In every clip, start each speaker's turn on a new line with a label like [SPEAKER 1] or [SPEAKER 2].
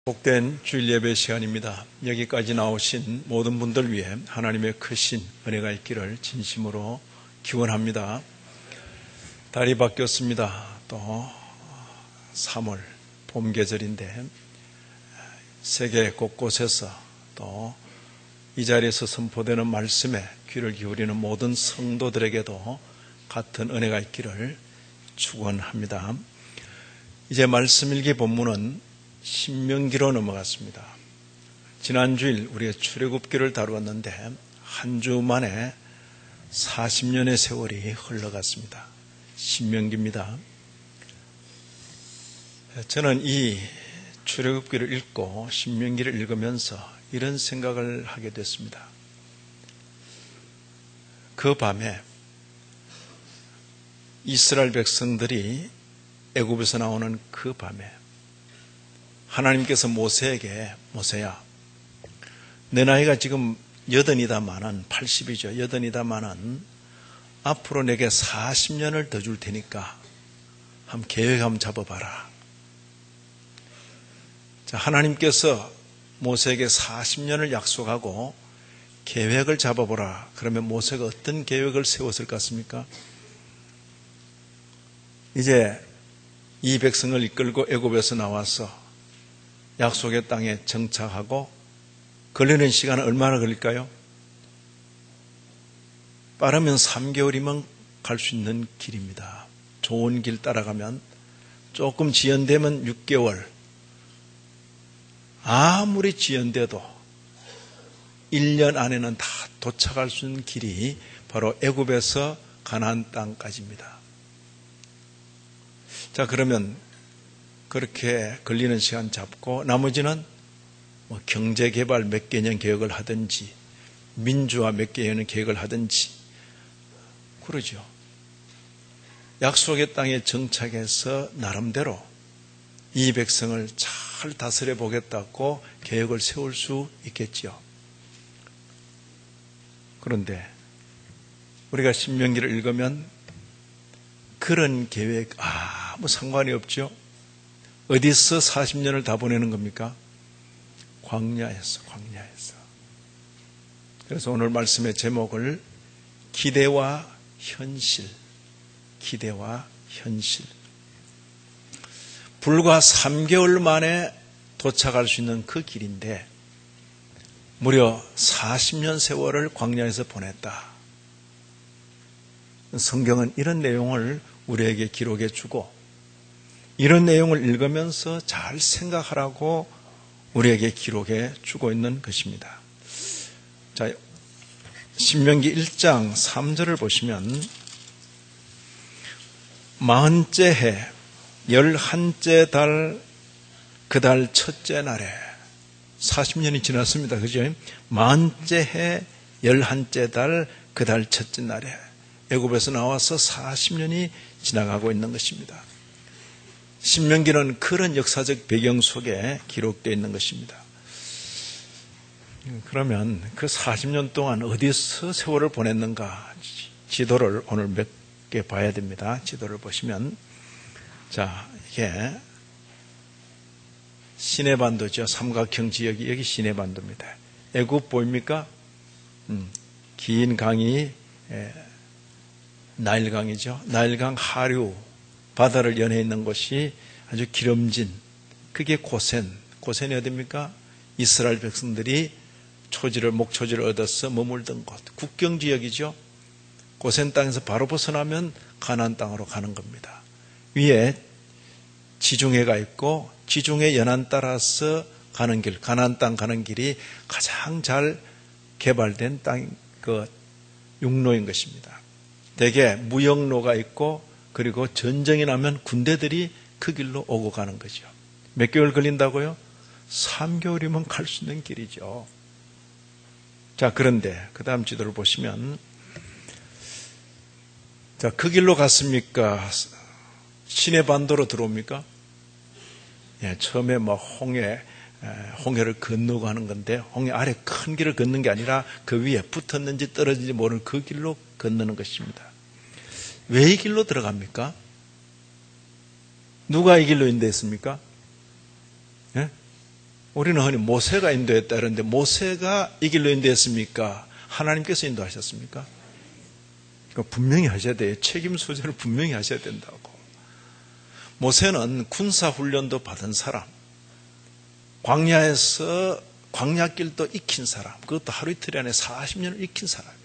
[SPEAKER 1] 복된 주일 예배 시간입니다. 여기까지 나오신 모든 분들 위해 하나님의 크신 은혜가 있기를 진심으로 기원합니다. 달이 바뀌었습니다. 또 3월 봄 계절인데 세계 곳곳에서 또 이 자리에서 선포되는 말씀에 귀를 기울이는 모든 성도들에게도 같은 은혜가 있기를 축원합니다. 이제 말씀일기 본문은 신명기로 넘어갔습니다. 지난주일 우리가 출애굽기를 다루었는데 한 주 만에 40년의 세월이 흘러갔습니다. 신명기입니다. 저는 이 출애굽기를 읽고 신명기를 읽으면서 이런 생각을 하게 됐습니다. 그 밤에 이스라엘 백성들이 애굽에서 나오는 그 밤에 하나님께서 모세에게 모세야, 내 나이가 지금 80이다마는 80이죠. 80이다마는 앞으로 내게 40년을 더 줄 테니까 한번 계획 한번 잡아봐라. 자, 하나님께서 모세에게 40년을 약속하고 계획을 잡아보라. 그러면 모세가 어떤 계획을 세웠을 것 같습니까? 이제 이 백성을 이끌고 애굽에서 나와서 약속의 땅에 정착하고 걸리는 시간은 얼마나 걸릴까요? 빠르면 3개월이면 갈 수 있는 길입니다. 좋은 길 따라가면 조금 지연되면 6개월, 아무리 지연돼도 1년 안에는 다 도착할 수 있는 길이 바로 애굽에서 가나안 땅까지입니다. 자, 그러면 그렇게 걸리는 시간 잡고 나머지는 뭐 경제개발 몇 개년 계획을 하든지 민주화 몇 개년 계획을 하든지 그러죠. 약속의 땅에 정착해서 나름대로 이 백성을 잘 다스려 보겠다고 계획을 세울 수 있겠지요. 그런데 우리가 신명기를 읽으면 그런 계획 아무 상관이 없죠. 어디서 40년을 다 보내는 겁니까? 광야에서. 그래서 오늘 말씀의 제목을 기대와 현실. 불과 3개월 만에 도착할 수 있는 그 길인데 무려 40년 세월을 광야에서 보냈다. 성경은 이런 내용을 우리에게 기록해 주고 이런 내용을 읽으면서 잘 생각하라고 우리에게 기록해 주고 있는 것입니다. 자, 신명기 1장 3절을 보시면 40째 해 11째 달 그 달 첫째 날에 40년이 지났습니다. 그죠? 40째 해 11째 달 그 달 첫째 날에 애굽에서 나와서 40년이 지나가고 있는 것입니다. 신명기는 그런 역사적 배경 속에 기록되어 있는 것입니다. 그러면 그 40년 동안 어디서 세월을 보냈는가 지도를 오늘 몇 개 봐야 됩니다. 지도를 보시면 자, 이게 시내반도죠. 삼각형 지역이 여기 시내반도입니다. 애굽 보입니까? 긴 강이 나일강이죠. 나일강 하류 바다를 연해 있는 곳이 아주 기름진 그게 고센이 어디입니까? 이스라엘 백성들이 목초지를 얻어서 머물던 곳 국경지역이죠. 고센 땅에서 바로 벗어나면 가나안 땅으로 가는 겁니다. 위에 지중해가 있고 지중해 연안 따라서 가는 길, 가나안 땅 가는 길이 가장 잘 개발된 땅, 육로인 것입니다. 대개 무역로가 있고 그리고 전쟁이 나면 군대들이 그 길로 오고 가는 거죠. 몇 개월 걸린다고요? 3개월이면 갈 수 있는 길이죠. 자, 그런데 그 다음 지도를 보시면 자, 그 길로 갔습니까? 시내반도로 들어옵니까? 예, 처음에 홍해를 건너고 하는 건데 홍해 아래 큰 길을 걷는 게 아니라 그 위에 붙었는지 떨어진지 모르는 그 길로 건너는 것입니다. 왜 이 길로 들어갑니까? 누가 이 길로 인도했습니까? 예? 우리는 흔히 모세가 인도했다 그러는데 모세가 이 길로 인도했습니까? 하나님께서 인도하셨습니까? 그러니까 분명히 하셔야 돼요. 책임 소재를 분명히 하셔야 된다고. 모세는 군사훈련도 받은 사람, 광야에서 광야길도 익힌 사람, 그것도 하루 이틀 안에 40년을 익힌 사람이에요.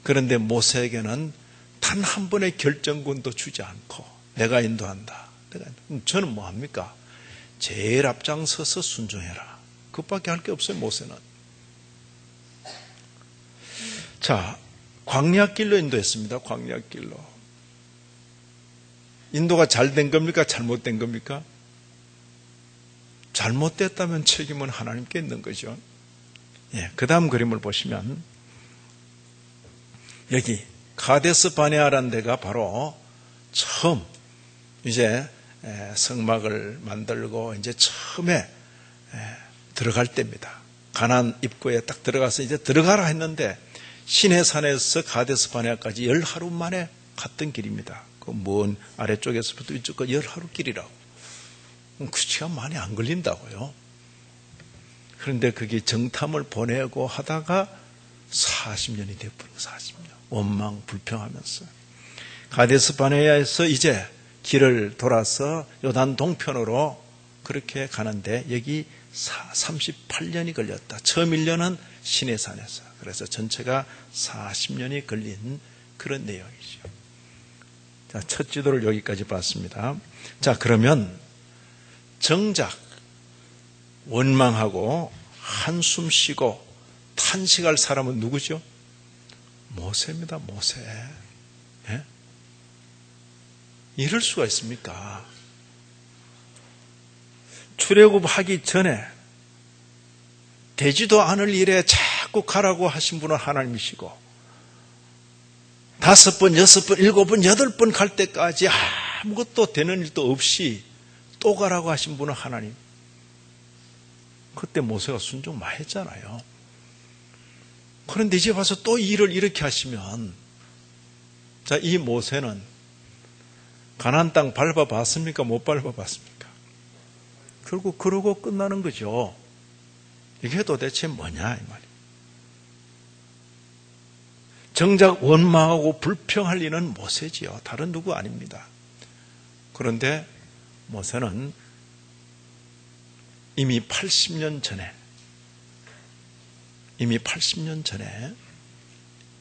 [SPEAKER 1] 그런데 모세에게는 단 한 번의 결정권도 주지 않고 내가 인도한다. 저는 뭐 합니까? 제일 앞장서서 순종해라. 그것밖에 할 게 없어요, 모세는. 자, 광야길로 인도했습니다. 광야길로. 인도가 잘 된 겁니까? 잘못된 겁니까? 잘못됐다면 책임은 하나님께 있는 거죠. 예, 그 다음 그림을 보시면 여기 가데스 바네아라는 데가 바로 처음 이제 성막을 만들고 이제 처음에 들어갈 때입니다. 가나안 입구에 딱 들어가서 이제 들어가라 했는데 시내산에서 가데스 바네아까지 10하루 만에 갔던 길입니다. 그 먼 아래쪽에서부터 이쪽까지 10하루 길이라고. 그 시간 많이 안 걸린다고요. 그런데 그게 정탐을 보내고 하다가 40년이 되어버린 40년. 원망 불평하면서. 가데스 바네아에서 이제 길을 돌아서 요단 동편으로 그렇게 가는데 여기 38년이 걸렸다. 처음 1년은 시내산에서. 그래서 전체가 40년이 걸린 그런 내용이죠. 자, 첫 지도를 여기까지 봤습니다. 자, 그러면 정작 원망하고 한숨 쉬고 탄식할 사람은 누구죠? 모세입니다. 모세. 예? 이럴 수가 있습니까? 출애굽하기 전에 되지도 않을 일에 자꾸 가라고 하신 분은 하나님이시고 5번, 6번, 7번, 8번 갈 때까지 아무것도 되는 일도 없이 또 가라고 하신 분은 하나님. 그때 모세가 순종 많이 했잖아요. 그런데 이제 와서 또 일을 이렇게 하시면 자, 이 모세는 가나안 땅 밟아봤습니까? 못 밟아봤습니까? 결국 그러고 끝나는 거죠. 이게 도대체 뭐냐 이 말이에요. 정작 원망하고 불평할 리는 모세지요. 다른 누구 아닙니다. 그런데 모세는 이미 80년 전에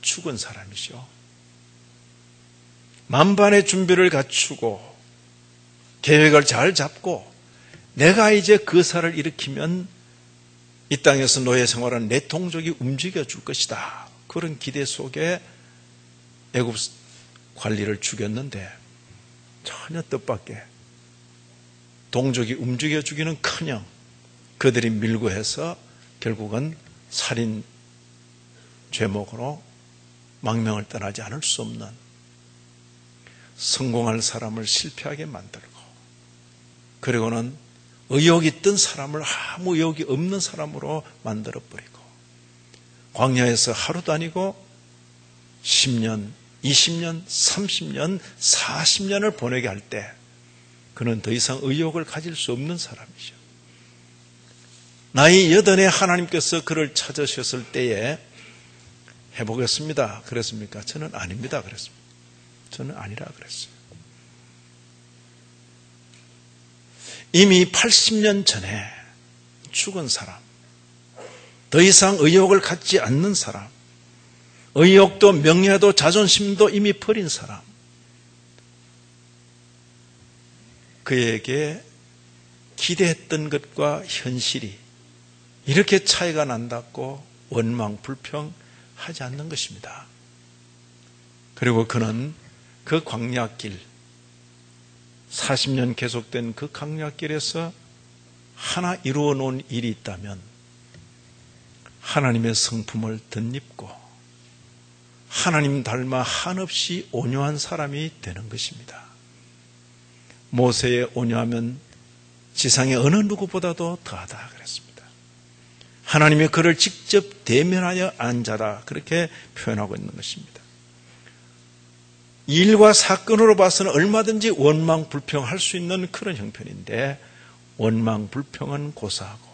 [SPEAKER 1] 죽은 사람이죠. 만반의 준비를 갖추고 계획을 잘 잡고 내가 이제 그 사를 일으키면 이 땅에서 노예 생활한 내 동족이 움직여 줄 것이다. 그런 기대 속에 애굽 관리를 죽였는데 전혀 뜻밖의 동족이 움직여 주기는커녕 그들이 밀고 해서 결국은 살인 죄목으로 망명을 떠나지 않을 수 없는 성공할 사람을 실패하게 만들고 그리고는 의욕이 있던 사람을 아무 의욕이 없는 사람으로 만들어버리고 광야에서 하루도 아니고 10년, 20년, 30년, 40년을 보내게 할 때 그는 더 이상 의욕을 가질 수 없는 사람이죠. 나이 80에 하나님께서 그를 찾으셨을 때에 해보겠습니다. 그랬습니까? 저는 아닙니다. 그랬습니다. 저는 아니라 그랬어요. 이미 80년 전에 죽은 사람, 더 이상 의욕을 갖지 않는 사람, 의욕도 명예도 자존심도 이미 버린 사람, 그에게 기대했던 것과 현실이 이렇게 차이가 난다고 원망, 불평하지 않는 것입니다. 그리고 그는 그 광야길, 40년 계속된 그 광야길에서 하나 이루어 놓은 일이 있다면 하나님의 성품을 덧입고 하나님 닮아 한없이 온유한 사람이 되는 것입니다. 모세의 온유함은 지상의 어느 누구보다도 더하다 그랬습니다. 하나님이 그를 직접 대면하여 앉아라 그렇게 표현하고 있는 것입니다. 일과 사건으로 봐서는 얼마든지 원망, 불평할 수 있는 그런 형편인데 원망, 불평은 고사하고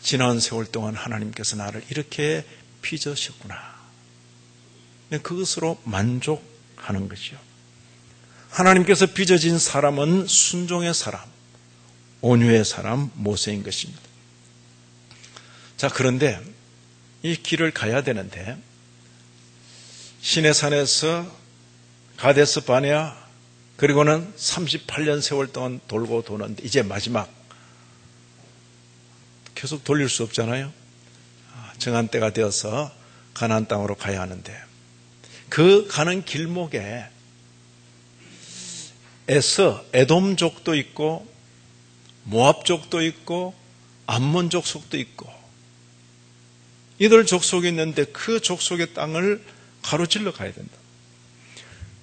[SPEAKER 1] 지난 세월 동안 하나님께서 나를 이렇게 빚으셨구나. 그것으로 만족하는 것이요. 하나님께서 빚어진 사람은 순종의 사람, 온유의 사람, 모세인 것입니다. 자, 그런데 이 길을 가야 되는데 시내산에서 가데스 바네아 그리고는 38년 세월 동안 돌고 도는데 이제 마지막 계속 돌릴 수 없잖아요. 정한 때가 되어서 가나안 땅으로 가야 하는데 그 가는 길목에 에돔족도 있고 모압족도 있고 암몬 족속도 있고 이들 족속이 있는데 그 족속의 땅을 가로질러 가야 된다.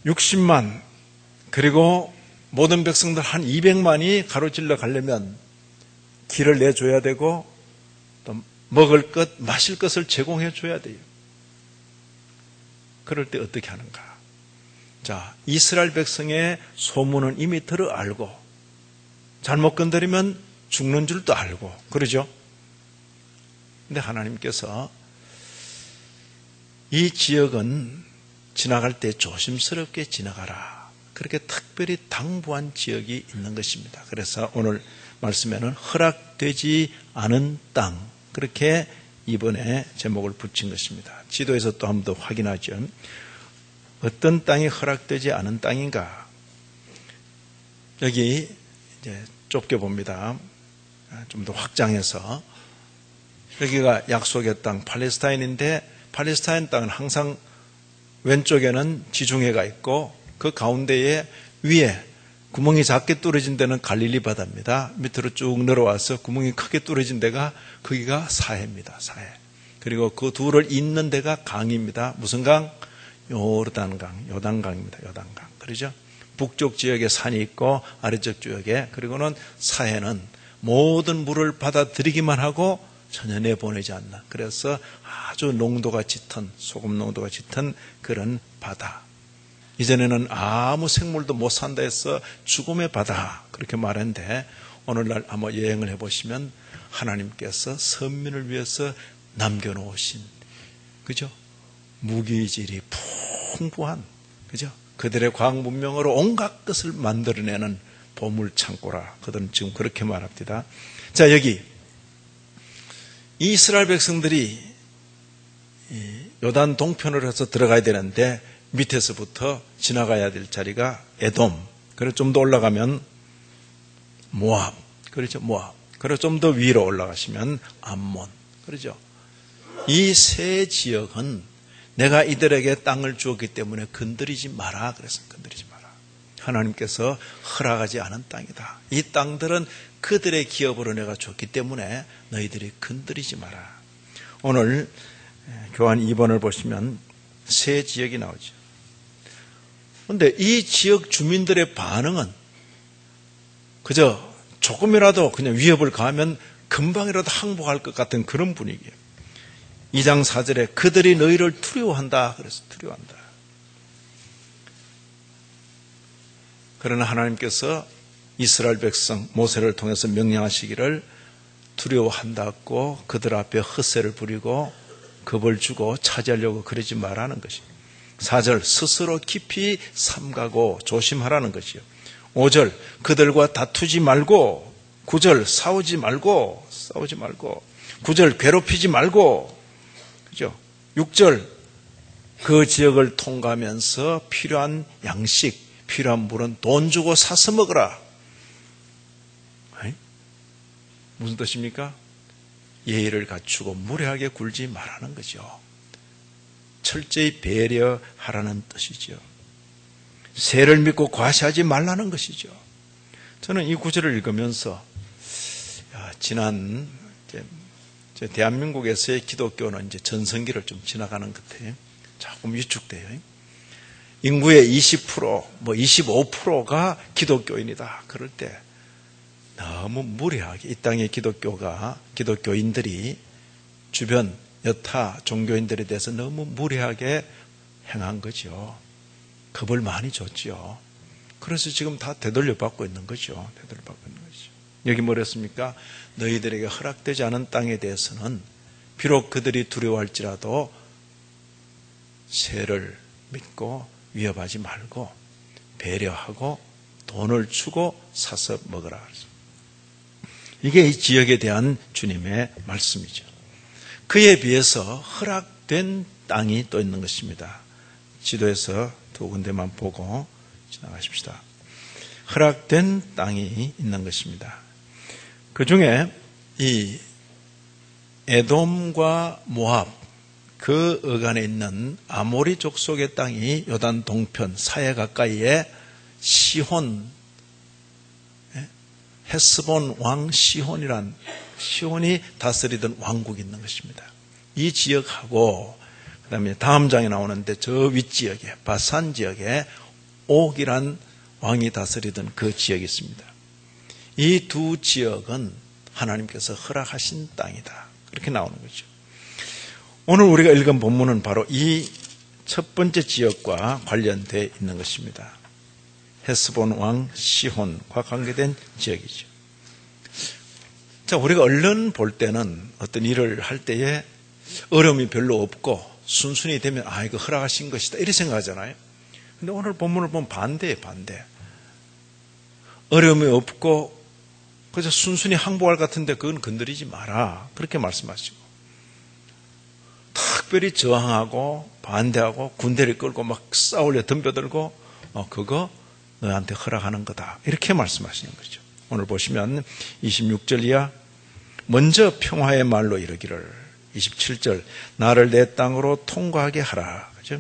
[SPEAKER 1] 60만 그리고 모든 백성들 한 200만이 가로질러 가려면 길을 내줘야 되고 또 먹을 것, 마실 것을 제공해 줘야 돼요. 그럴 때 어떻게 하는가? 자, 이스라엘 백성의 소문은 이미 들어 알고 잘못 건드리면 죽는 줄도 알고 그러죠? 근데 하나님께서 이 지역은 지나갈 때 조심스럽게 지나가라. 그렇게 특별히 당부한 지역이 있는 것입니다. 그래서 오늘 말씀에는 허락되지 않은 땅 그렇게 이번에 제목을 붙인 것입니다. 지도에서 또 한 번 더 확인하죠. 어떤 땅이 허락되지 않은 땅인가? 여기 이제 좁게 봅니다. 좀 더 확장해서 여기가 약속의 땅 팔레스타인인데 팔레스타인 땅은 항상 왼쪽에는 지중해가 있고 그 가운데에 위에 구멍이 작게 뚫어진 데는 갈릴리 바다입니다. 밑으로 쭉 내려와서 구멍이 크게 뚫어진 데가 거기가 사해입니다. 사해. 그리고 그 둘을 잇는 데가 강입니다. 무슨 강? 요르단강, 요단강입니다. 요단강. 그러죠? 북쪽 지역에 산이 있고 아래쪽 지역에 그리고는 사해는 모든 물을 받아들이기만 하고 전혀 내보내지 않는 그래서 아주 농도가 짙은 소금 농도가 짙은 그런 바다. 이전에는 아무 생물도 못 산다 해서 죽음의 바다 그렇게 말했는데 오늘날 아마 여행을 해보시면 하나님께서 선민을 위해서 남겨놓으신 그죠? 무기질이 풍부한 그죠? 그들의 과학 문명으로 온갖 것을 만들어내는 보물 창고라 그들은 지금 그렇게 말합니다. 자, 여기 이스라엘 백성들이 요단 동편으로 해서 들어가야 되는데 밑에서부터 지나가야 될 자리가 에돔. 그리고 좀 더 올라가면 모압. 그렇죠. 모압. 그리고 좀 더 위로 올라가시면 암몬. 그렇죠. 이 세 지역은 내가 이들에게 땅을 주었기 때문에 건드리지 마라. 그래서 건드리지 마라. 하나님께서 허락하지 않은 땅이다. 이 땅들은 그들의 기업으로 내가 줬기 때문에 너희들이 건드리지 마라. 오늘 교환 2번을 보시면 세 지역이 나오죠. 그런데 이 지역 주민들의 반응은 그저 조금이라도 그냥 위협을 가하면 금방이라도 항복할 것 같은 그런 분위기예요. 2장 4절에 그들이 너희를 두려워한다. 그래서 두려워한다. 그러나 하나님께서 이스라엘 백성 모세를 통해서 명령하시기를 두려워한다고 그들 앞에 헛새를 부리고 겁을 주고 차지하려고 그러지 말라는 것입니다. 4절 스스로 깊이 삼가고 조심하라는 것이요. 5절 그들과 다투지 말고 9절 싸우지 말고 9절 괴롭히지 말고 그죠? 6절 그 지역을 통과하면서 필요한 양식 필요한 물은 돈 주고 사서 먹으라. 무슨 뜻입니까? 예의를 갖추고 무례하게 굴지 말라는 거죠. 철저히 배려하라는 뜻이죠. 세를 믿고 과시하지 말라는 것이죠. 저는 이 구절을 읽으면서 지난 대한민국에서의 기독교는 이제 전성기를 좀 지나가는 것 같아요. 조금 위축돼요. 인구의 20%, 25%가 기독교인이다. 그럴 때 너무 무례하게 이 땅의 기독교인들이 주변 여타 종교인들에 대해서 너무 무례하게 행한 거죠. 겁을 많이 줬죠. 그래서 지금 다 되돌려 받고 있는 거죠. 되돌려 받고 있는 거죠. 여기 뭐랬습니까? 너희들에게 허락되지 않은 땅에 대해서는 비록 그들이 두려워할지라도 새를 믿고 위협하지 말고 배려하고 돈을 주고 사서 먹으라. 이게 이 지역에 대한 주님의 말씀이죠. 그에 비해서 허락된 땅이 또 있는 것입니다. 지도에서 두 군데만 보고 지나가십시다. 허락된 땅이 있는 것입니다. 그 중에 이 에돔과 모압 그 어간에 있는 아모리 족속의 땅이 요단 동편 사해 가까이에 시혼, 헤스본 왕 시혼이란 시혼이 다스리던 왕국이 있는 것입니다. 이 지역하고 그다음에 다음 장에 나오는데 저 윗지역에 바산 지역에 옥이란 왕이 다스리던 그 지역이 있습니다. 이 두 지역은 하나님께서 허락하신 땅이다. 그렇게 나오는 거죠. 오늘 우리가 읽은 본문은 바로 이 첫 번째 지역과 관련되어 있는 것입니다. 헤스본 왕 시혼과 관계된 지역이죠. 자, 우리가 얼른 볼 때는 어떤 일을 할 때에 어려움이 별로 없고 순순히 되면 이거 허락하신 것이다 이렇게 생각하잖아요. 근데 오늘 본문을 보면 반대예요. 반대. 어려움이 없고 그저 순순히 항복할 것 같은데 그건 건드리지 마라 그렇게 말씀하시고, 특별히 저항하고 반대하고 군대를 끌고 막 싸우려 덤벼들고 그거 너한테 허락하는 거다 이렇게 말씀하시는 거죠. 오늘 보시면 26절 이하 먼저 평화의 말로 이르기를 27절 나를 내 땅으로 통과하게 하라. 그죠?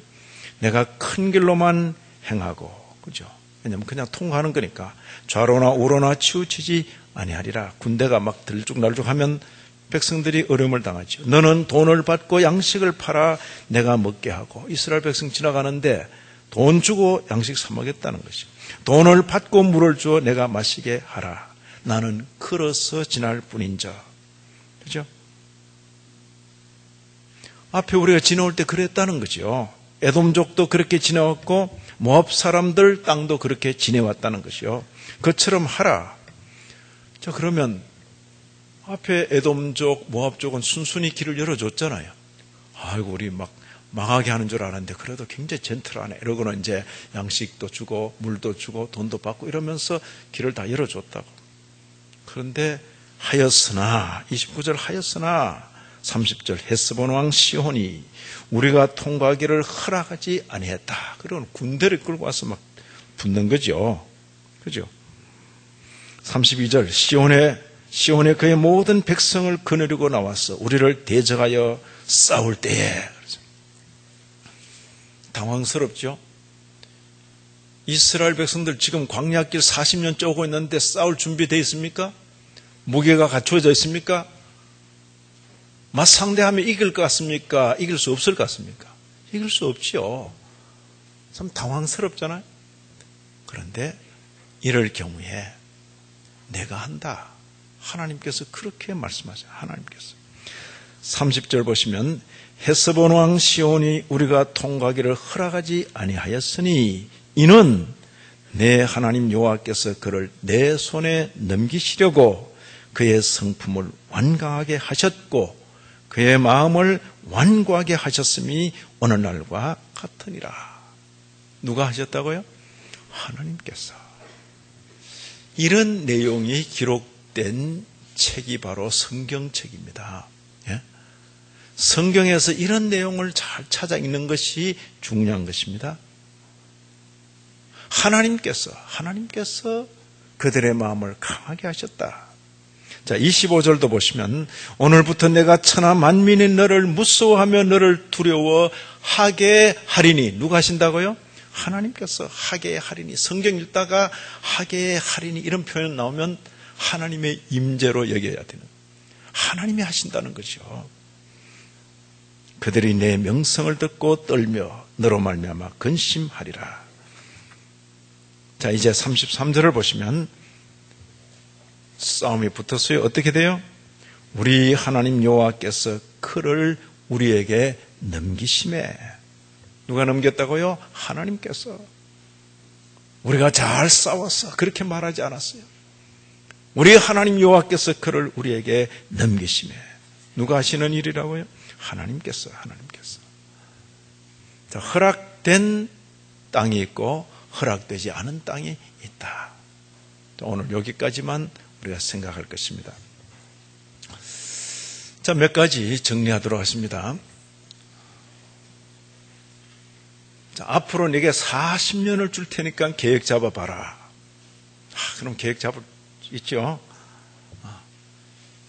[SPEAKER 1] 내가 큰 길로만 행하고, 그죠? 왜냐면 그냥 통과하는 거니까 좌로나 우로나 치우치지 아니하리라. 군대가 막 들쭉날쭉하면 백성들이 어려움을 당하죠. 너는 돈을 받고 양식을 팔아 내가 먹게 하고, 이스라엘 백성 지나가는데 돈 주고 양식 사 먹겠다는 것이죠. 돈을 받고 물을 주어 내가 마시게 하라. 나는 걸어서 지날 뿐인자. 그죠? 앞에 우리가 지나올 때 그랬다는 거죠. 에돔족도 그렇게 지나왔고 모압 사람들 땅도 그렇게 지내왔다는 것이요. 그처럼 하라. 자, 그러면 앞에 에돔족, 모압족은 순순히 길을 열어줬잖아요. 아이고, 우리 막 망하게 하는 줄 알았는데 그래도 굉장히 젠틀하네. 이러고는 이제 양식도 주고 물도 주고 돈도 받고 이러면서 길을 다 열어줬다고. 그런데 하였으나 29절 하였으나 30절 헤스본 왕 시혼이 우리가 통과하기를 허락하지 아니했다. 그러면 군대를 끌고 와서 막 붙는 거죠. 그죠? 32절 시온에 그의 모든 백성을 거느리고 나와서 우리를 대적하여 싸울 때에. 당황스럽죠? 이스라엘 백성들 지금 광야길 40년 쪼고 있는데 싸울 준비되어 있습니까? 무게가 갖춰져 있습니까? 맞상대하면 이길 것 같습니까? 이길 수 없을 것 같습니까? 이길 수 없지요. 참 당황스럽잖아요. 그런데 이럴 경우에 내가 한다. 하나님께서 그렇게 말씀하세요. 하나님께서. 30절 보시면 헤스본 왕 시온이 우리가 통과하기를 허락하지 아니하였으니 이는 내 하나님 여호와께서 그를 내 손에 넘기시려고 그의 성품을 완강하게 하셨고 그의 마음을 완고하게 하셨음이 오늘날과 같으니라. 누가 하셨다고요? 하나님께서. 이런 내용이 기록된 책이 바로 성경책입니다. 예? 성경에서 이런 내용을 잘 찾아 읽는 것이 중요한 것입니다. 하나님께서 그들의 마음을 강하게 하셨다. 자, 25절도 보시면 오늘부터 내가 천하 만민이 너를 무서워하며 너를 두려워하게 하리니. 누가 하신다고요? 하나님께서 하게 하리니. 성경 읽다가 하게 하리니 이런 표현 나오면 하나님의 임재로 여겨야 되는, 하나님이 하신다는 거죠. 그들이 내 명성을 듣고 떨며 너로 말미암아 근심하리라. 자, 이제 33절을 보시면 싸움이 붙었어요. 어떻게 돼요? 우리 하나님 여호와께서 그를 우리에게 넘기심에. 누가 넘겼다고요? 하나님께서. 우리가 잘 싸웠어 그렇게 말하지 않았어요. 우리 하나님 여호와께서 그를 우리에게 넘기시매. 누가 하시는 일이라고요? 하나님께서. 자, 허락된 땅이 있고 허락되지 않은 땅이 있다. 오늘 여기까지만 우리가 생각할 것입니다. 자, 몇 가지 정리하도록 하겠습니다. 자, 앞으로 내게 40년을 줄 테니까 계획 잡아봐라. 그럼 계획 잡을 있죠?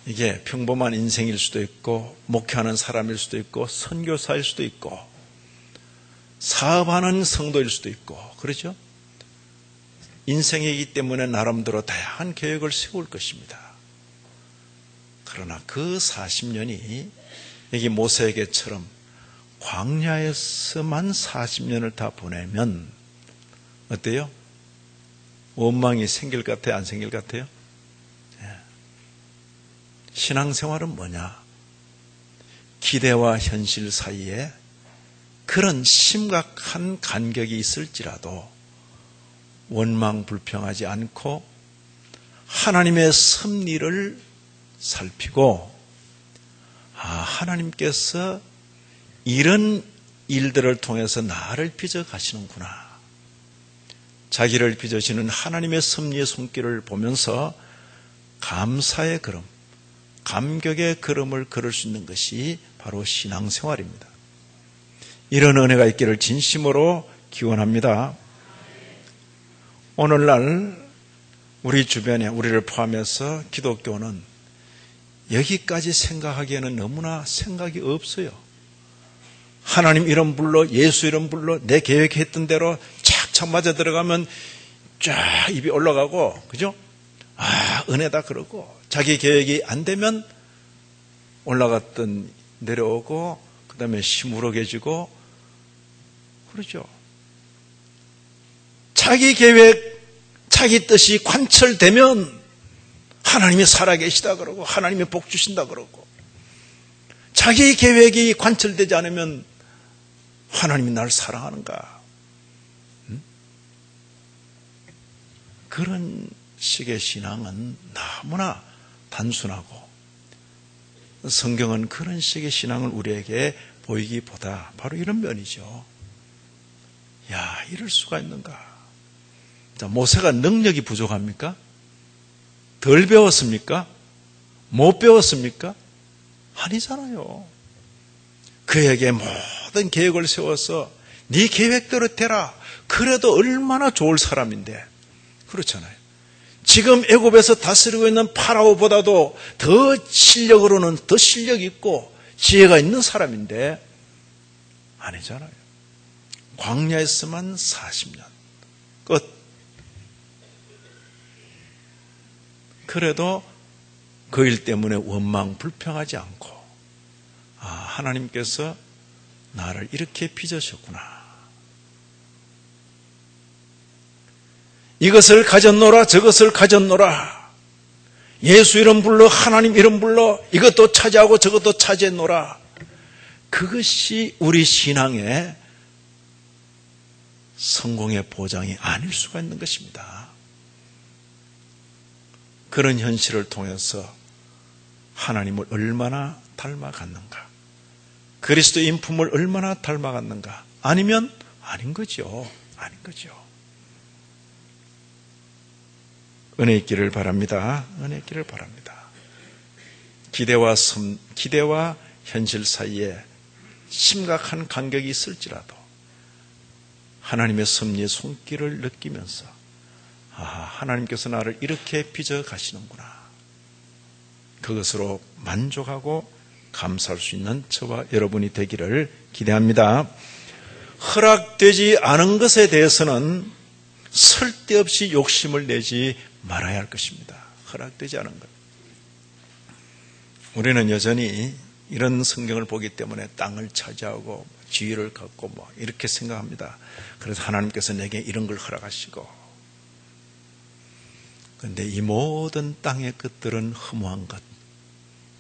[SPEAKER 1] 이게 평범한 인생일 수도 있고, 목회하는 사람일 수도 있고, 선교사일 수도 있고, 사업하는 성도일 수도 있고, 그렇죠? 인생이기 때문에 나름대로 다양한 계획을 세울 것입니다. 그러나 그 40년이 여기 모세에게처럼 광야에서만 40년을 다 보내면 어때요? 원망이 생길 것 같아요? 안 생길 것 같아요? 신앙생활은 뭐냐? 기대와 현실 사이에 그런 심각한 간격이 있을지라도 원망 불평하지 않고 하나님의 섭리를 살피고, 하나님께서 이런 일들을 통해서 나를 빚어 가시는구나. 자기를 빚으시는 하나님의 섭리의 손길을 보면서 감사의 걸음, 감격의 걸음을 걸을 수 있는 것이 바로 신앙생활입니다. 이런 은혜가 있기를 진심으로 기원합니다. 오늘날 우리 주변에 우리를 포함해서 기독교는 여기까지 생각하기에는 너무나 생각이 없어요. 하나님 이름 불러, 예수 이름 불러, 내 계획했던 대로 착착 맞아 들어가면 쫙 입이 올라가고, 그죠? 은혜다 그러고, 자기 계획이 안 되면 올라갔던 내려오고, 그 다음에 시무룩해지고, 그러죠. 자기 계획, 자기 뜻이 관철되면 하나님이 살아계시다 그러고, 하나님이 복 주신다 그러고, 자기 계획이 관철되지 않으면 하나님이 나를 사랑하는가? 그런 식의 신앙은 너무나 단순하고, 성경은 그런 식의 신앙을 우리에게 보이기보다 바로 이런 면이죠. 야, 이럴 수가 있는가? 자, 모세가 능력이 부족합니까? 덜 배웠습니까? 못 배웠습니까? 아니잖아요. 그에게 모든 계획을 세워서 네 계획대로 되라. 그래도 얼마나 좋을 사람인데. 그렇잖아요. 지금 애굽에서 다스리고 있는 파라오보다도 더 실력으로는 더 실력 있고 지혜가 있는 사람인데 아니잖아요. 광야에서만 40년 끝. 그래도 그 일 때문에 원망 불평하지 않고, 하나님께서 나를 이렇게 빚으셨구나. 이것을 가졌노라 저것을 가졌노라. 예수 이름 불러 하나님 이름 불러 이것도 차지하고 저것도 차지했노라. 그것이 우리 신앙의 성공의 보장이 아닐 수가 있는 것입니다. 그런 현실을 통해서 하나님을 얼마나 닮아갔는가? 그리스도 인품을 얼마나 닮아갔는가? 아니면 아닌 거죠. 아닌 거죠. 은혜 있기를 바랍니다. 은혜 있기를 바랍니다. 기대와 현실 사이에 심각한 간격이 있을지라도 하나님의 섭리의 손길을 느끼면서 하나님께서 나를 이렇게 빚어 가시는구나. 그것으로 만족하고 감사할 수 있는 저와 여러분이 되기를 기대합니다. 허락되지 않은 것에 대해서는 쓸데없이 욕심을 내지 말아야 할 것입니다. 허락되지 않은 것. 우리는 여전히 이런 성경을 보기 때문에 땅을 차지하고 지위를 갖고 이렇게 생각합니다. 그래서 하나님께서 내게 이런 걸 허락하시고, 그런데 이 모든 땅의 것들은 허무한 것,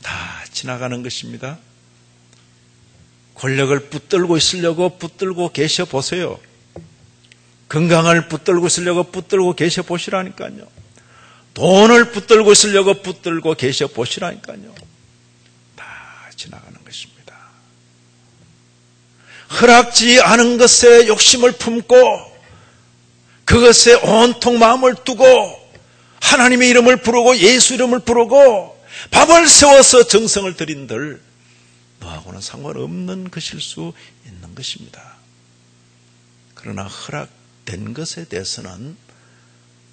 [SPEAKER 1] 다 지나가는 것입니다. 권력을 붙들고 있으려고 붙들고 계셔 보세요. 건강을 붙들고 있으려고 붙들고 계셔 보시라니까요. 돈을 붙들고 있으려고 붙들고 계셔 보시라니까요. 다 지나가는 것입니다. 허락지 않은 것에 욕심을 품고 그것에 온통 마음을 두고 하나님의 이름을 부르고 예수 이름을 부르고 밥을 세워서 정성을 들인들 너하고는 상관없는 것일 수 있는 것입니다. 그러나 허락된 것에 대해서는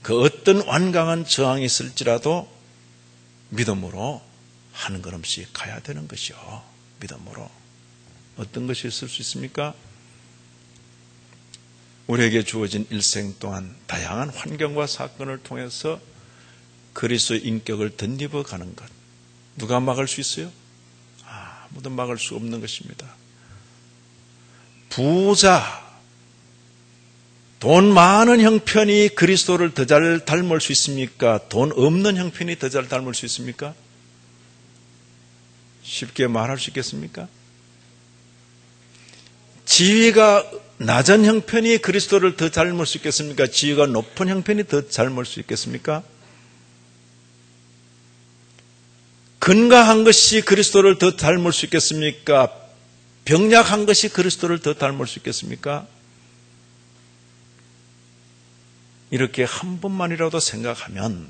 [SPEAKER 1] 그 어떤 완강한 저항이 있을지라도 믿음으로 한 걸음씩 가야 되는 것이요. 믿음으로. 어떤 것이 있을 수 있습니까? 우리에게 주어진 일생 동안 다양한 환경과 사건을 통해서 그리스도의 인격을 덧입어 가는 것. 누가 막을 수 있어요? 아무도 막을 수 없는 것입니다. 부자, 돈 많은 형편이 그리스도를 더 잘 닮을 수 있습니까? 돈 없는 형편이 더 잘 닮을 수 있습니까? 쉽게 말할 수 있겠습니까? 지위가 낮은 형편이 그리스도를 더 닮을 수 있겠습니까? 지위가 높은 형편이 더 닮을 수 있겠습니까? 건강한 것이 그리스도를 더 닮을 수 있겠습니까? 병약한 것이 그리스도를 더 닮을 수 있겠습니까? 이렇게 한 번만이라도 생각하면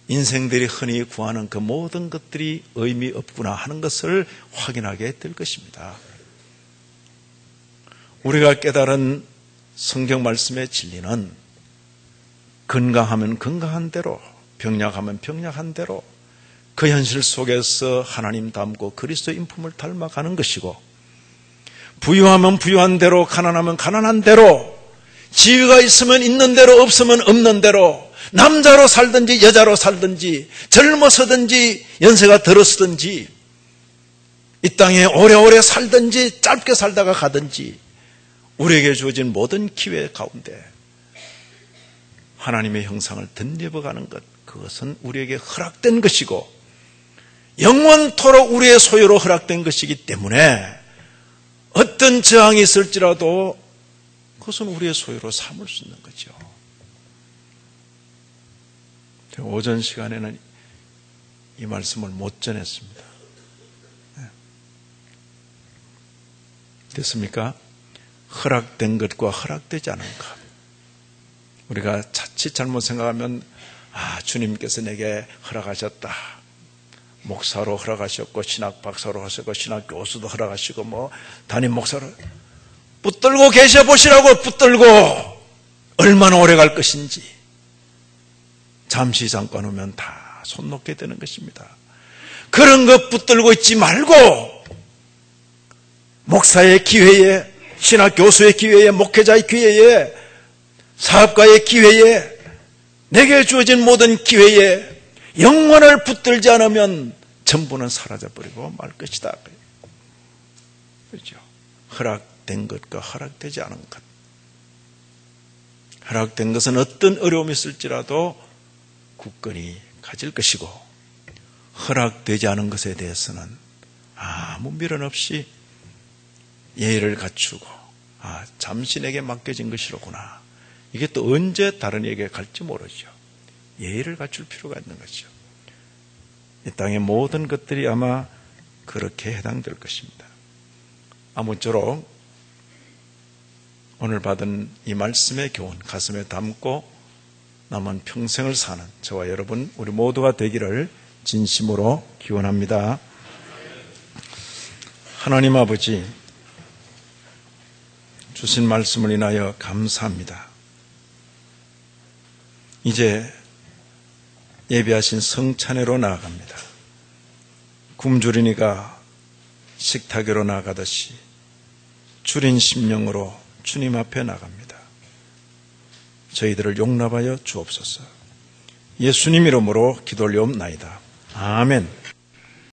[SPEAKER 1] 인생들이 흔히 구하는 그 모든 것들이 의미 없구나 하는 것을 확인하게 될 것입니다. 우리가 깨달은 성경 말씀의 진리는 건강하면 건강한 대로, 병약하면 병약한 대로 그 현실 속에서 하나님 닮고 그리스도의 인품을 닮아가는 것이고, 부유하면 부유한 대로, 가난하면 가난한 대로, 지위가 있으면 있는 대로, 없으면 없는 대로, 남자로 살든지 여자로 살든지, 젊어서든지 연세가 들었든지, 이 땅에 오래오래 살든지 짧게 살다가 가든지, 우리에게 주어진 모든 기회 가운데 하나님의 형상을 덧입어가는 것, 그것은 우리에게 허락된 것이고 영원토록 우리의 소유로 허락된 것이기 때문에 어떤 저항이 있을지라도 그것은 우리의 소유로 삼을 수 있는 거죠. 오전 시간에는 이 말씀을 못 전했습니다. 됐습니까? 허락된 것과 허락되지 않은 것. 우리가 자칫 잘못 생각하면 주님께서 내게 허락하셨다. 목사로 허락하셨고 신학 박사로 하셨고 신학 교수도 허락하시고 담임 목사로 붙들고 계셔보시라고 붙들고 얼마나 오래 갈 것인지 잠시 잠깐 오면 다 손 놓게 되는 것입니다. 그런 것 붙들고 있지 말고 목사의 기회에, 신학 교수의 기회에, 목회자의 기회에, 사업가의 기회에, 내게 주어진 모든 기회에 영원을 붙들지 않으면 전부는 사라져버리고 말 것이다. 그렇죠? 허락된 것과 허락되지 않은 것. 허락된 것은 어떤 어려움이 있을지라도 굳건히 가질 것이고, 허락되지 않은 것에 대해서는 아무 미련 없이 예의를 갖추고 잠시 내게 맡겨진 것이로구나. 이게 또 언제 다른 이에게 갈지 모르죠. 예의를 갖출 필요가 있는 거죠. 이 땅의 모든 것들이 아마 그렇게 해당될 것입니다. 아무쪼록 오늘 받은 이 말씀의 교훈 가슴에 담고 남은 평생을 사는 저와 여러분 우리 모두가 되기를 진심으로 기원합니다. 하나님 아버지, 주신 말씀을 인하여 감사합니다. 이제 예비하신 성찬회로 나아갑니다. 굶주린이가 식탁으로 나가듯이 줄인 심령으로 주님 앞에 나갑니다. 저희들을 용납하여 주옵소서. 예수님 이름으로 기도 올리옵나이다. 아멘.